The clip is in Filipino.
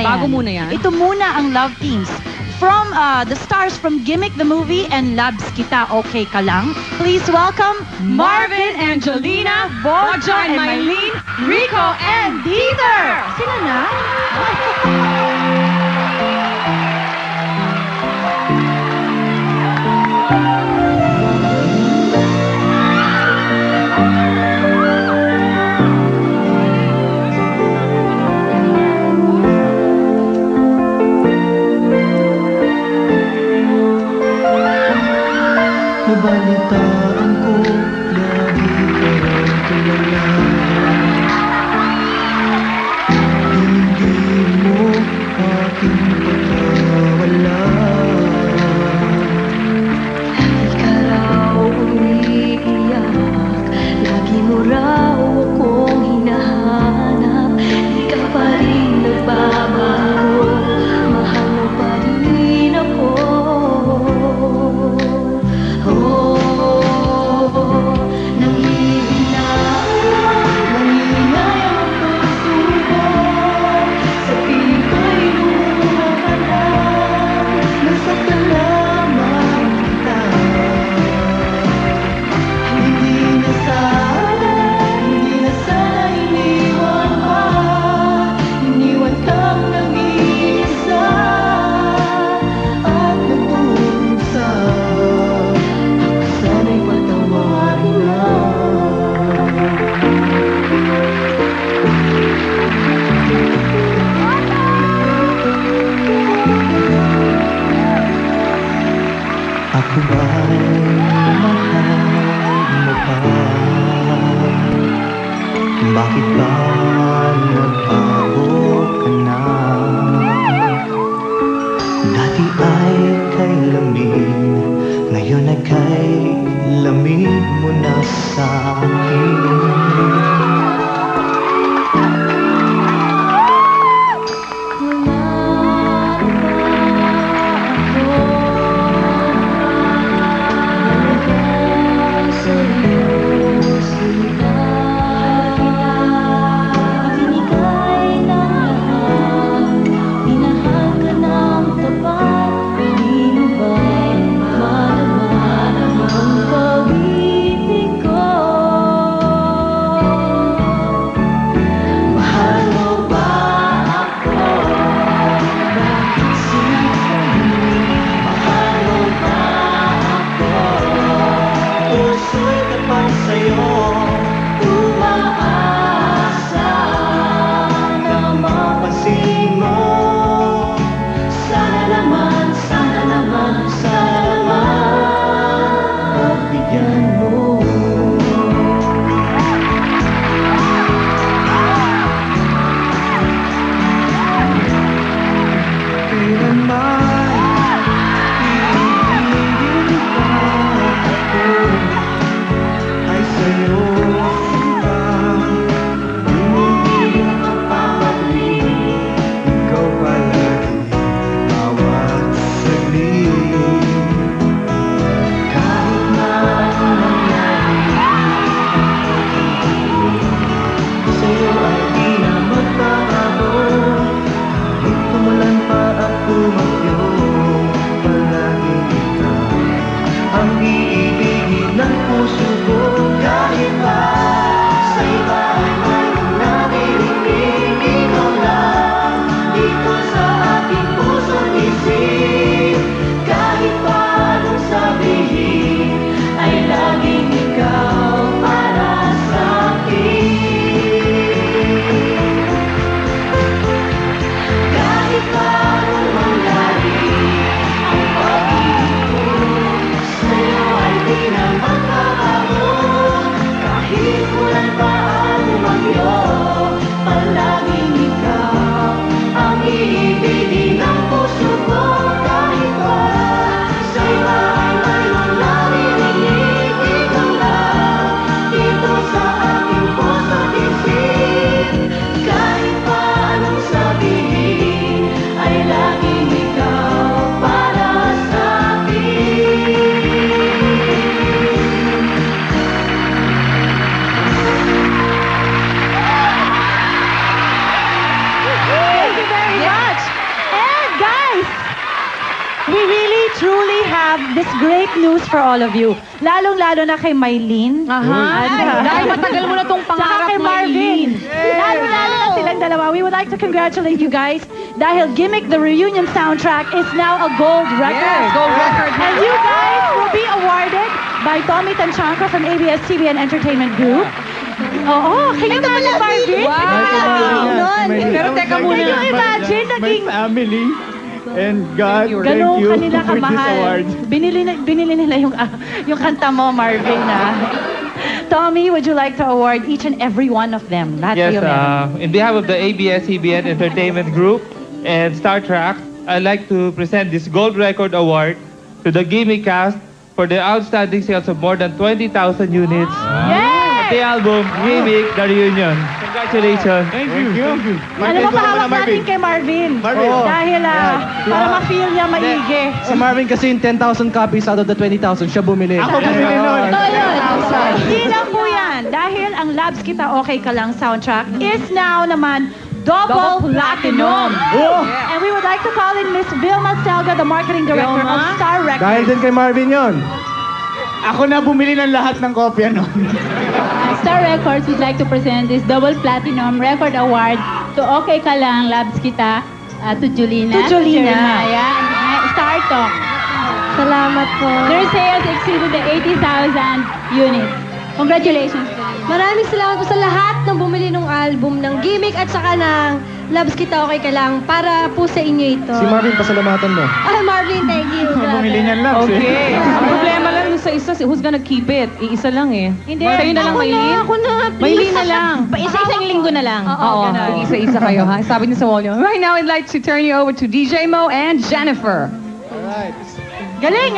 yan. Bago muna yan? Ito muna ang Love Teams. From the stars from Gimmick the Movie and Labs Kita Okay Ka Lang, please welcome Marvin, Angelina, Bojo, and Mylene, Rico, and Dieter! Sila na? Nabalitaan ko, lagi ka raw tulala. Hindi mo aking pagkawala. Lagi ka raw umiiyak, lagi mo raw akong hinahanap. Di ka pa rin nagbabago, mahal mo pa rin ako. Ako ba'y mahal mo pa? Bakit ba nagbago ka na? Dati ay kay lamig, ngayon ay kay lamig mo na sa akin. truly have this great news for all of you. Lalong-lalo na kay Mylene. Dahil matagal mo na tong Saka pangarap kay mo, Marvin. Eileen. Lalo-lalo na silang dalawa. We would like to congratulate you guys dahil Gimmick the Reunion soundtrack is now a gold record. Yes, gold record na. And you guys will be awarded by Tommy Tanchanka from ABS-CBN Entertainment Group. Oo, kayo na ni Marvin. Wow. Pero teka muna. Can you imagine, My naging family and God, thank ganun you kanila for this kamahal. award. Binili nila yung kanta mo, Marvin, Tommy, would you like to award each and every one of them? Lahat Yes, kayo meron. in behalf of the ABS-CBN Entertainment Group and Star Trek, I'd like to present this Gold Record Award to the Gimme Cast for the outstanding sales of more than 20,000 units. Yay! The album, Gimmick the Reunion. Congratulations. Thank you. Alam mo, pahawak natin kay Marvin. Marvin. Dahil para ma-feel niya maigi. Si Marvin kasi yung 10,000 copies out of the 20,000, siya bumili. Ako bumili nun. Hindi lang po yan. Dahil ang Labs Kita Okay Ka Lang soundtrack is now naman double platinum. Oh! And we would like to call in Miss Vilma Selga, the marketing director of Star Records. Dahil din kay Marvin yon. Ako na bumili ng lahat ng kopya nun. Star Records would like to present this double platinum record award to Okay Ka Lang, Labs Kita, to Julina, To Julina. Jeremiah, and Star Talk. Salamat po. Their sales exceeded the 80,000 units. Congratulations. Maraming salamat po sa lahat ng bumili ng album ng Gimmick at saka ng Labs Kita Okay Ka Lang para po sa inyo ito. Si Marvin, pasalamatan mo. Ah, Marvin, thank you. Bumili niyan lang. Okay. Ang problema lang yung sa isa, who's gonna keep it? Iisa lang eh. Hindi. Sa'yo na lang, Ako Maylene? Ako na. Maylene na lang. Isa-isang linggo na lang. Oo, isa-isa kayo ha. Sabi niya sa wall niyo. Right now, I'd like to turn you over to DJ Mo and Jennifer. Galing,